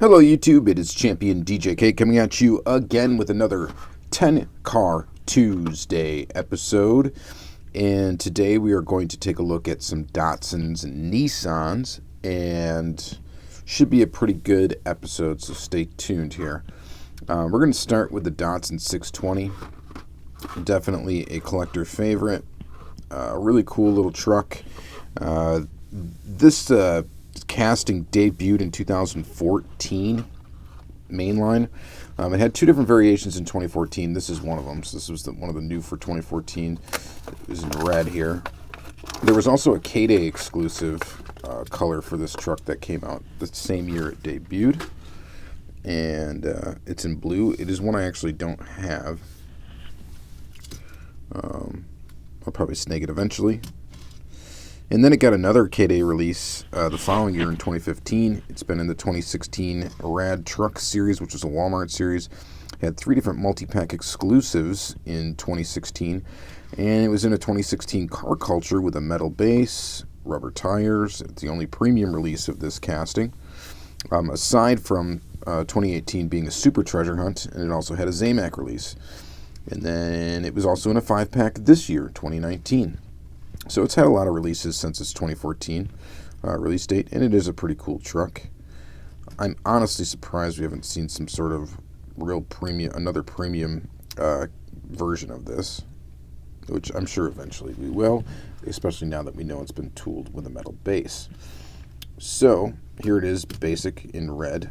Hello YouTube, it is Championdjk coming at you again with another 10 Car Tuesday episode. And today we are going to take a look at some Datsuns and Nissans, and should be a pretty good episode, so stay tuned here. We're going to start with the Datsun 620. Definitely a collector favorite. Really cool little truck. This casting debuted in 2014, mainline. It had two different variations in 2014. This is one of them. So this was one of the new for 2014. It was in red here. There was also a K-Day exclusive color for this truck that came out the same year it debuted. And it's in blue. It is one I actually don't have. I'll probably snag it eventually. And then it got another K-Day release the following year in 2015. It's been in the 2016 Rad Truck series, which was a Walmart series. It had three different multi-pack exclusives in 2016. And it was in a 2016 Car Culture with a metal base, rubber tires. It's the only premium release of this casting. Aside from 2018 being a Super Treasure Hunt, and it also had a Zamac release. And then it was also in a 5-pack this year, 2019. So it's had a lot of releases since its 2014 release date, and it is a pretty cool truck. I'm honestly surprised we haven't seen some sort of real premium, another premium version of this, which I'm sure eventually we will, especially now that we know it's been tooled with a metal base. So here it is, basic in red.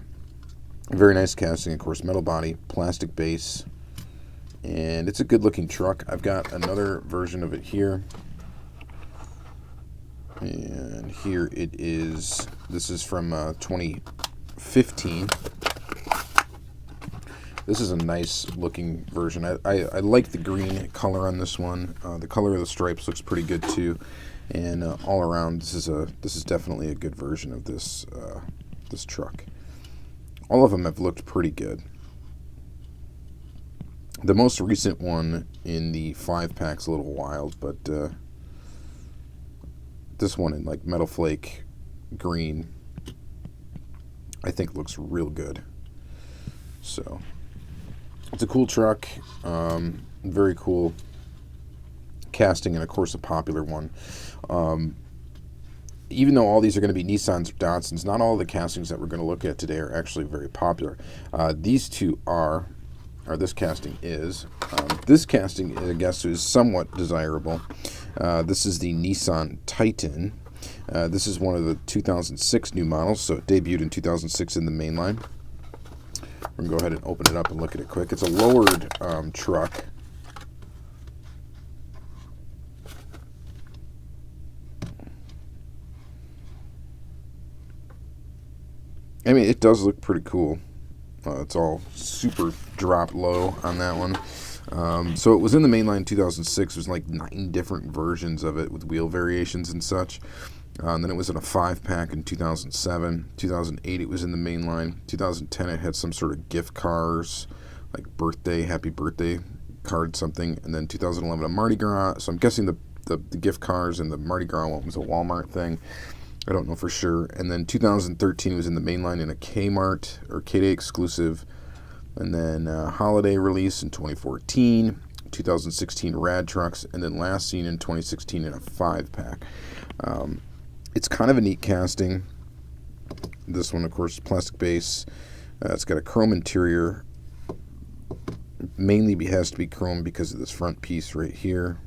Very nice casting, of course, metal body, plastic base, and it's a good looking truck. I've got another version of it here. And here it is. This is from 2015. This is a nice looking version. I like the green color on this one. The color of the stripes looks pretty good too. And all around, this is definitely a good version of this this truck. All of them have looked pretty good. The most recent one in the 5-pack's a little wild, but this one in like metal flake green I think looks real good. So it's a cool truck, very cool casting, and of course a popular one. Even though all these are going to be Nissans or Datsuns, not all the castings that we're going to look at today are actually very popular. These two are, or this casting is. This casting, I guess, is somewhat desirable. This is the Nissan Titan. This is one of the 2006 new models, so it debuted in 2006 in the mainline. We're going to go ahead and open it up and look at it quick. It's a lowered truck. I mean, it does look pretty cool. It's all super drop low on that one. So it was in the mainline in 2006. There's like 9 different versions of it with wheel variations and such. And then it was in a 5-pack in 2007. 2008 it was in the mainline. 2010 it had some sort of gift cards, like birthday, happy birthday card something. And then 2011 a Mardi Gras. So I'm guessing the gift cards and the Mardi Gras one was a Walmart thing. I don't know for sure. And then 2013 was in the mainline in a Kmart or K-Day exclusive. And then holiday release in 2014, 2016 Rad Trucks, and then last seen in 2016 in a 5-pack. It's kind of a neat casting. This one, of course, plastic base. It's got a chrome interior. Mainly has to be chrome because of this front piece right here.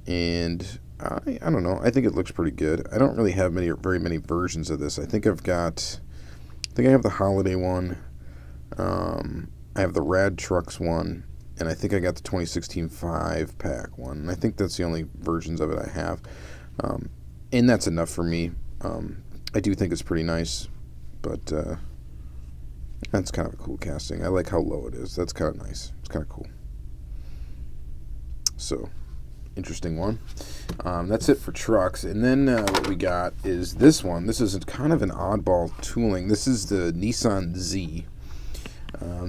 And I don't know. I think it looks pretty good. I don't really have very many versions of this. I think I have the holiday one. I have the Rad Trucks one, and I think I got the 2016 5-pack one. And I think that's the only versions of it I have. And that's enough for me. I do think it's pretty nice, but that's kind of a cool casting. I like how low it is. That's kind of nice. It's kind of cool. So, interesting one. That's it for trucks. And then what we got is this one. This is kind of an oddball tooling. This is the Nissan Z.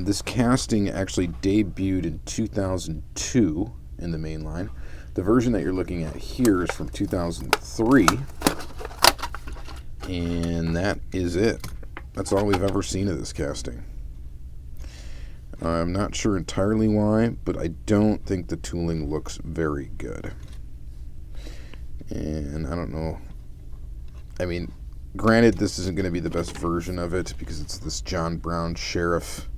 This casting actually debuted in 2002 in the mainline. The version that you're looking at here is from 2003. And that is it. That's all we've ever seen of this casting. I'm not sure entirely why, but I don't think the tooling looks very good. And I don't know. I mean, granted, this isn't going to be the best version of it because it's this John Brown Sheriff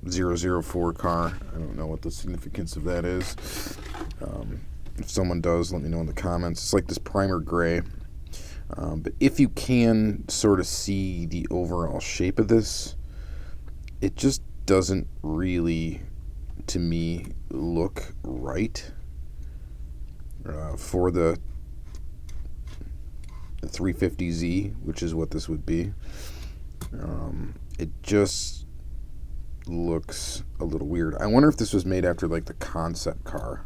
004 car. I don't know what the significance of that is. If someone does, let me know in the comments. It's like this primer gray. But if you can sort of see the overall shape of this, it just doesn't really, to me, look right for the 350Z, which is what this would be. It just looks a little weird. I wonder if this was made after like the concept car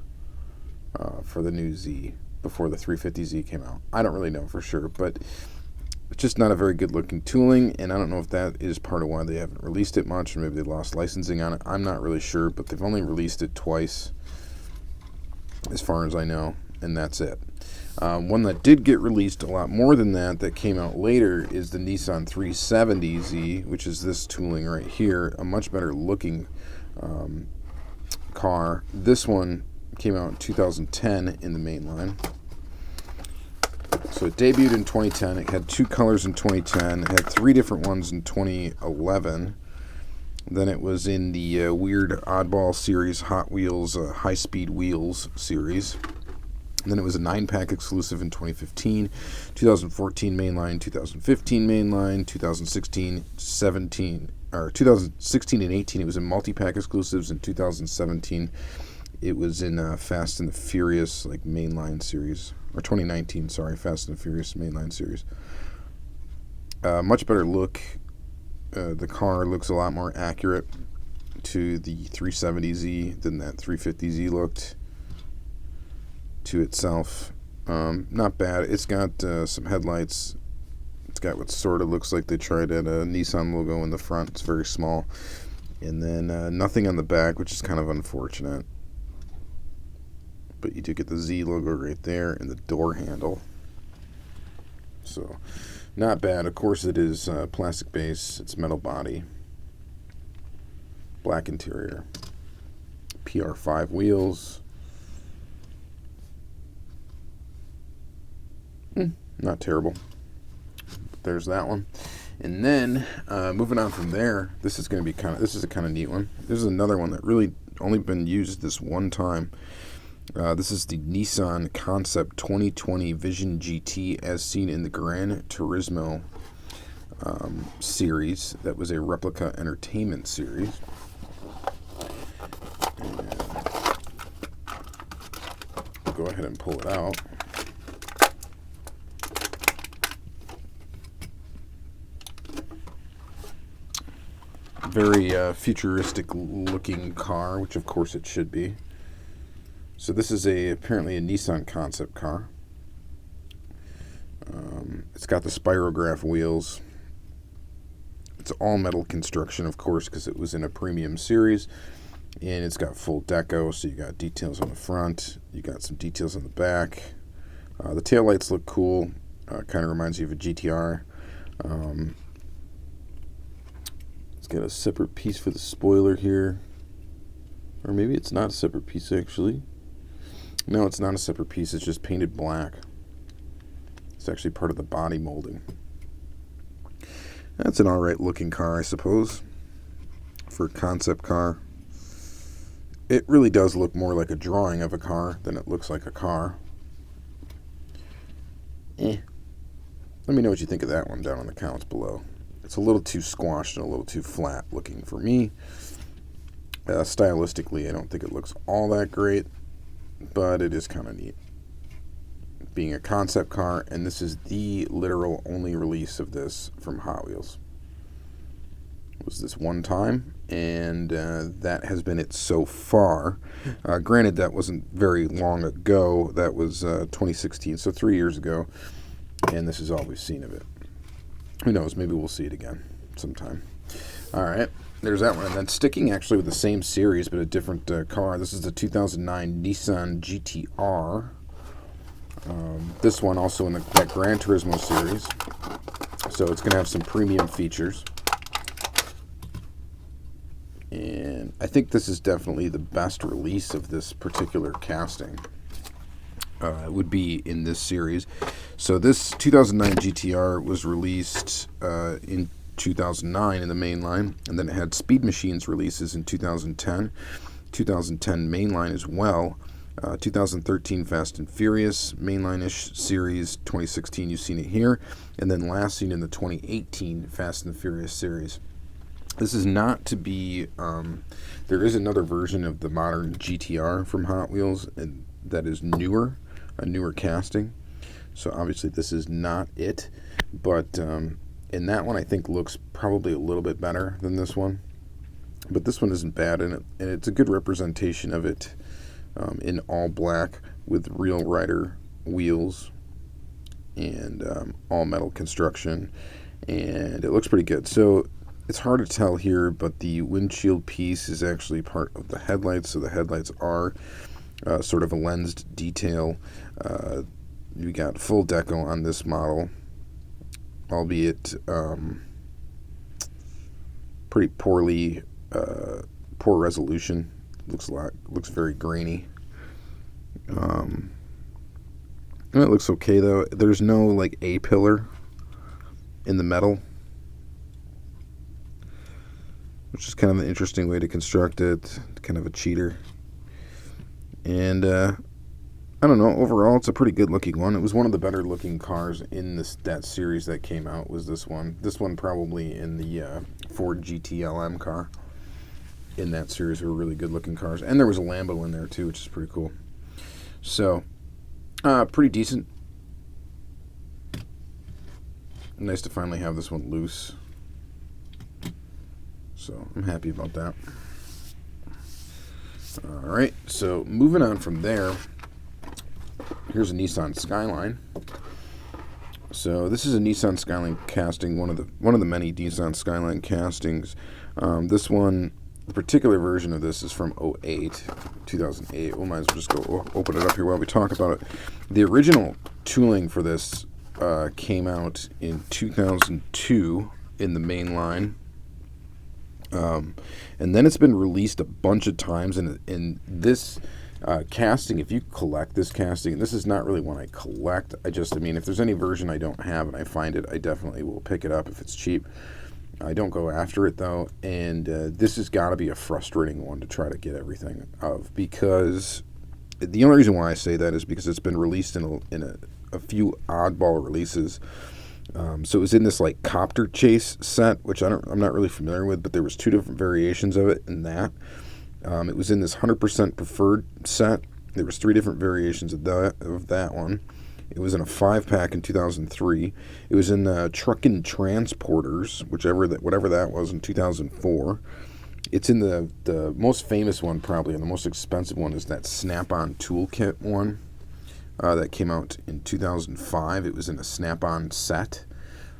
for the new Z before the 350Z came out. I don't really know for sure, but it's just not a very good looking tooling, and I don't know if that is part of why they haven't released it much, or maybe they lost licensing on it. I'm not really sure, but they've only released it twice as far as I know, and that's it. One that did get released a lot more than that came out later is the Nissan 370Z, which is this tooling right here, a much better looking car. This one came out in 2010 in the mainline. So it debuted in 2010. It had 2 colors in 2010. It had 3 different ones in 2011. Then it was in the weird oddball series, Hot Wheels, High Speed Wheels series. And then it was a 9-pack exclusive in 2015, 2014 mainline, 2015 mainline, 2016 and 18. It was in multi-pack exclusives. In 2017, it was in Fast and the Furious like mainline series, or 2019, sorry, Fast and the Furious mainline series. Much better look. The car looks a lot more accurate to the 370Z than that 350Z looked to itself. Not bad. It's got some headlights. It's got what sort of looks like they tried at a Nissan logo in the front. It's very small. And then nothing on the back, which is kind of unfortunate. But you do get the Z logo right there and the door handle. So, not bad. Of course, it is plastic base. It's metal body. Black interior. PR5 wheels. Not terrible. But there's that one. And then, moving on from there, this is a kind of neat one. This is another one that really only been used this one time. This is the Nissan Concept 2020 Vision GT as seen in the Gran Turismo series. That was a replica entertainment series. And I'll go ahead and pull it out. Very futuristic looking car, which of course it should be. So this is apparently a Nissan concept car. It's got the spirograph wheels. It's all metal construction, of course, because it was in a premium series. And it's got full deco, so you got details on the front. You got some details on the back. The taillights look cool. Kind of reminds you of a GTR. It's got a separate piece for the spoiler here. Or maybe it's not a separate piece, actually. No, it's not a separate piece. It's just painted black. It's actually part of the body molding. That's an alright looking car, I suppose, for a concept car. It really does look more like a drawing of a car than it looks like a car. Let me know what you think of that one down in the comments below. It's a little too squashed and a little too flat looking for me. Stylistically, I don't think it looks all that great, but it is kind of neat. Being a concept car, and this is the literal only release of this from Hot Wheels. It was this one time, and that has been it so far. Granted, that wasn't very long ago. That was 2016, so 3 years ago, and this is all we've seen of it. Who knows, maybe we'll see it again sometime. Alright, there's that one. And then sticking actually with the same series, but a different car. This is the 2009 Nissan GTR. This one also in that Gran Turismo series. So it's going to have some premium features. And I think this is definitely the best release of this particular casting. It would be in this series. So this 2009 GTR was released in 2009 in the mainline, and then it had Speed Machines releases in 2010 mainline as well. 2013 Fast and Furious mainline-ish series. 2016 you've seen it here, and then last seen in the 2018 Fast and Furious series. This is not to be, there is another version of the modern GTR from Hot Wheels, and that is newer, a newer casting. So obviously this is not it, but in that one I think looks probably a little bit better than this one. But this one isn't bad, and it's a good representation of it in all black with real rider wheels and all metal construction, and it looks pretty good. So it's hard to tell here, but the windshield piece is actually part of the headlights, so the headlights are sort of a lensed detail. You got full deco on this model, albeit pretty poor resolution. Looks very grainy. And it looks okay though. There's no like A pillar in the metal, which is kind of an interesting way to construct it. Kind of a cheater. And I don't know. Overall, it's a pretty good looking one. It was one of the better looking cars in that series that came out. Was this one? This one probably in the Ford GT-LM car. In that series were really good looking cars, and there was a Lambo in there too, which is pretty cool. So, pretty decent. Nice to finally have this one loose. So I'm happy about that. Alright, so moving on from there, here's a Nissan Skyline. So this is a Nissan Skyline casting, one of the many Nissan Skyline castings. This one, the particular version of this is from 2008. We might as well just go open it up here while we talk about it. The original tooling for this came out in 2002 in the main line. And then it's been released a bunch of times, and this casting, if you collect this casting, and this is not really one I collect, I mean, if there's any version I don't have and I find it, I definitely will pick it up if it's cheap. I don't go after it though, and this has got to be a frustrating one to try to get everything of, because the only reason why I say that is because it's been released in a few oddball releases. So it was in this like copter chase set, which I'm not really familiar with, but there was 2 different variations of it in that. It was in this 100% preferred set. There was 3 different variations of that one. It was in a 5-pack in 2003. It was in Truckin' Transporters, whatever that was, in 2004. It's in the most famous one probably, and the most expensive one is that Snap-on Toolkit one. That came out in 2005. It was in a Snap-on set.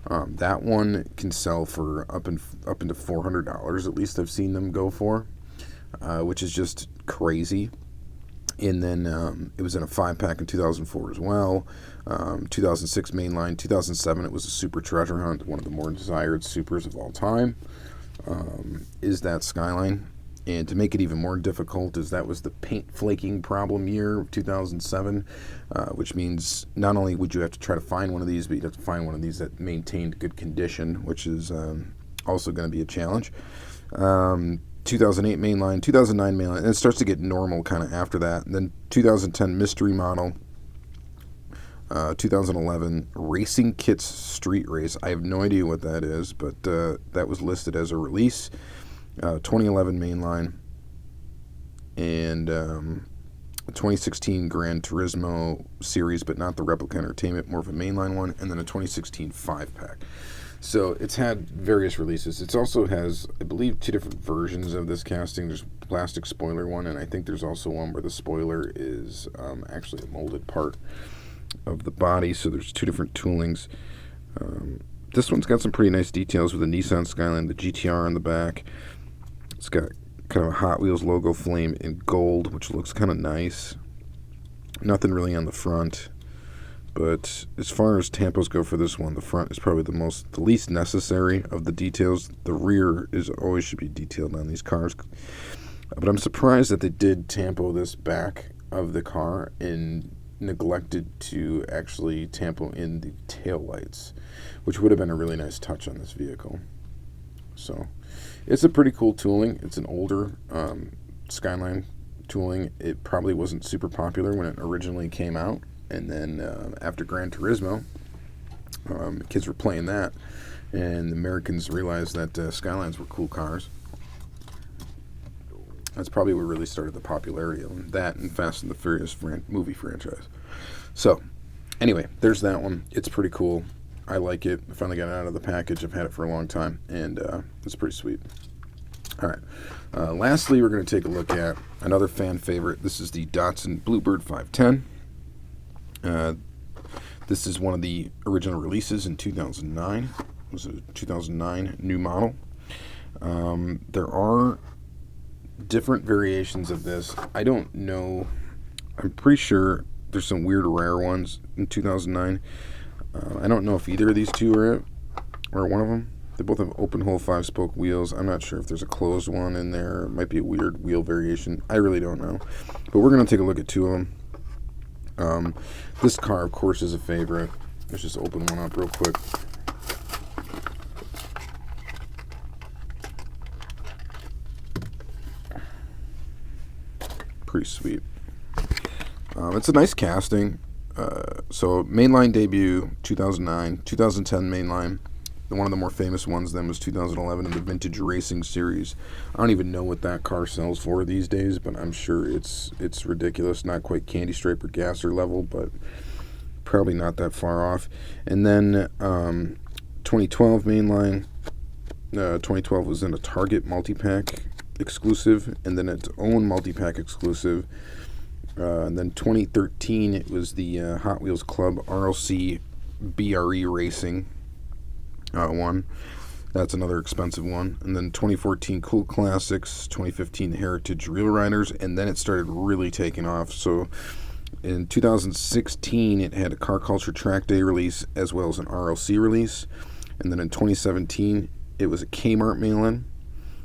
That one can sell for up into $400. At least I've seen them go for, which is just crazy. And then it was in a 5-pack in 2004 as well. 2006 mainline. 2007 it was a Super Treasure Hunt, one of the more desired supers of all time. Is that Skyline. And to make it even more difficult, is that was the paint flaking problem year of 2007, which means not only would you have to try to find one of these, but you'd have to find one of these that maintained good condition, which is also going to be a challenge. 2008 mainline, 2009 mainline, and it starts to get normal kind of after that. And then 2010 mystery model, 2011 Racing Kits Street Race. I have no idea what that is, but that was listed as a release. 2011 mainline, and 2016 Gran Turismo series, but not the Replica Entertainment, more of a mainline one, and then a 2016 5-pack. So it's had various releases. It also has, I believe, 2 different versions of this casting. There's a plastic spoiler one, and I think there's also one where the spoiler is actually a molded part of the body, so there's 2 different toolings. This one's got some pretty nice details with the Nissan Skyline, the GTR on the back. It's got kind of a Hot Wheels logo flame in gold, which looks kind of nice. Nothing really on the front. But as far as tampos go for this one, the front is probably the least necessary of the details. The rear is always should be detailed on these cars. But I'm surprised that they did tampo this back of the car and neglected to actually tampo in the taillights, which would have been a really nice touch on this vehicle. So it's a pretty cool tooling. It's an older Skyline tooling. It probably wasn't super popular when it originally came out. And then after Gran Turismo, kids were playing that, and the Americans realized that Skylines were cool cars. That's probably what really started the popularity of that and Fast and the Furious movie franchise. So, anyway, there's that one. It's pretty cool. I like it. I finally got it out of the package. I've had it for a long time, and it's pretty sweet. All right. Lastly, we're going to take a look at another fan favorite. This is the Datsun Bluebird 510. This is one of the original releases in 2009. It was a 2009 new model. There are different variations of this. I don't know. I'm pretty sure there's some weird rare ones in 2009. I don't know if either of these two are it, or one of them. They both have open hole 5-spoke wheels. I'm not sure if there's a closed one in there. It might be a weird wheel variation. I really don't know. But we're going to take a look at two of them. This car, of course, is a favorite. Let's just open one up real quick. Pretty sweet. It's a nice casting. So mainline debut 2009, 2010 mainline. One of the more famous ones then was 2011 in the Vintage Racing Series. I don't even know what that car sells for these days, but I'm sure it's ridiculous. Not quite Candy Stripe or Gasser level, but probably not that far off. And then 2012 mainline. 2012 was in a Target multi-pack exclusive, and then its own multi-pack exclusive. And then 2013, it was the Hot Wheels Club RLC BRE Racing one. That's another expensive one. And then 2014 Cool Classics, 2015 Heritage Real Riders, and then it started really taking off. So in 2016, it had a Car Culture Track Day release as well as an RLC release. And then in 2017, it was a Kmart mail-in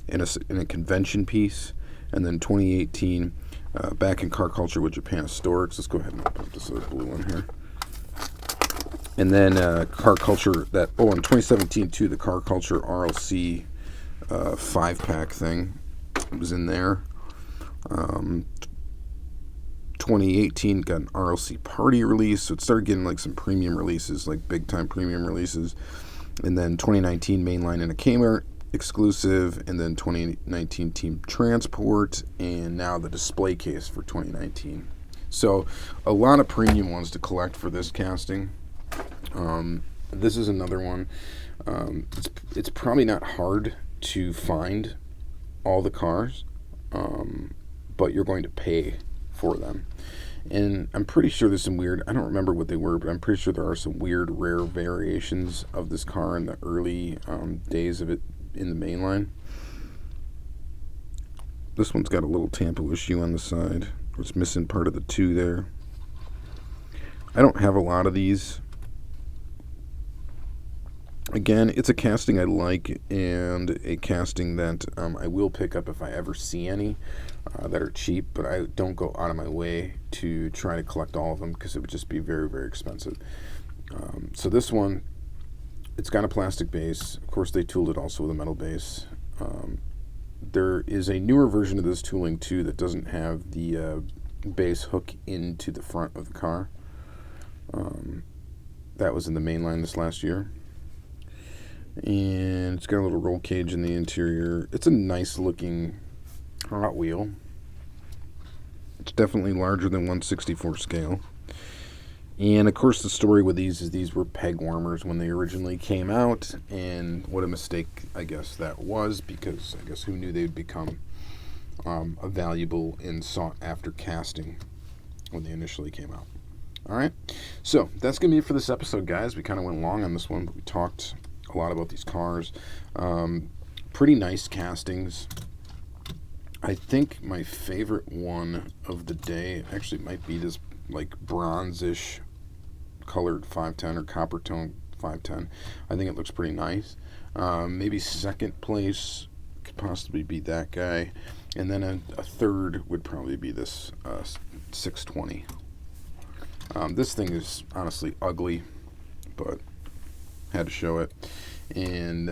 and a convention piece. And then 2018, back in Car Culture with Japan Historics. Let's go ahead and open up this other blue one here. And then Car Culture, in 2017 too, the Car Culture RLC 5-pack thing was in there. 2018 got an RLC Party release, so it started getting like some premium releases, like big time premium releases. And then 2019 mainline and a Kmart exclusive, and then 2019 Team Transport, and now the display case for 2019. So a lot of premium ones to collect for this casting. This is another one. It's probably not hard to find all the cars, but you're going to pay for them. And I'm pretty sure there's some weird, I don't remember what they were, but I'm pretty sure there are some weird rare variations of this car in the early days of it in the mainline. This one's got a little tampo issue on the side. It's missing part of the 2 there. I don't have a lot of these. Again, it's a casting I like, and a casting that I will pick up if I ever see any that are cheap, but I don't go out of my way to try to collect all of them because it would just be very, very expensive. So this one, it's got a plastic base. Of course, they tooled it also with a metal base. There is a newer version of this tooling, too, that doesn't have the base hook into the front of the car. That was in the mainline this last year. And it's got a little roll cage in the interior. It's a nice looking Hot Wheel. It's definitely larger than 1/64 scale. And of course the story with these is these were peg warmers when they originally came out, and what a mistake I guess that was, because I guess who knew they'd become a valuable and sought after casting when they initially came out. Alright, so that's going to be it for this episode, guys. We kind of went long on this one, but we talked a lot about these cars. Pretty nice castings. I think my favorite one of the day actually might be this like bronze-ish colored 510 or copper tone 510. I think it looks pretty nice. Maybe second place could possibly be that guy, and then a third would probably be this 620. This thing is honestly ugly, but had to show it. And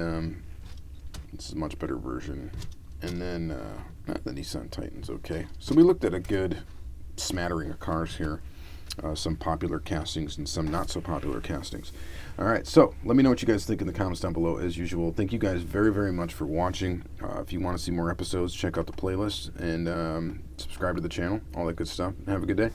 this is a much better version. And then the Nissan Titan's okay. So we looked at a good smattering of cars here. Some popular castings and some not so popular castings. All right, so let me know what you guys think in the comments down below as usual. Thank you guys very, very much for watching. If you want to see more episodes, check out the playlist and subscribe to the channel, all that good stuff. Have a good day.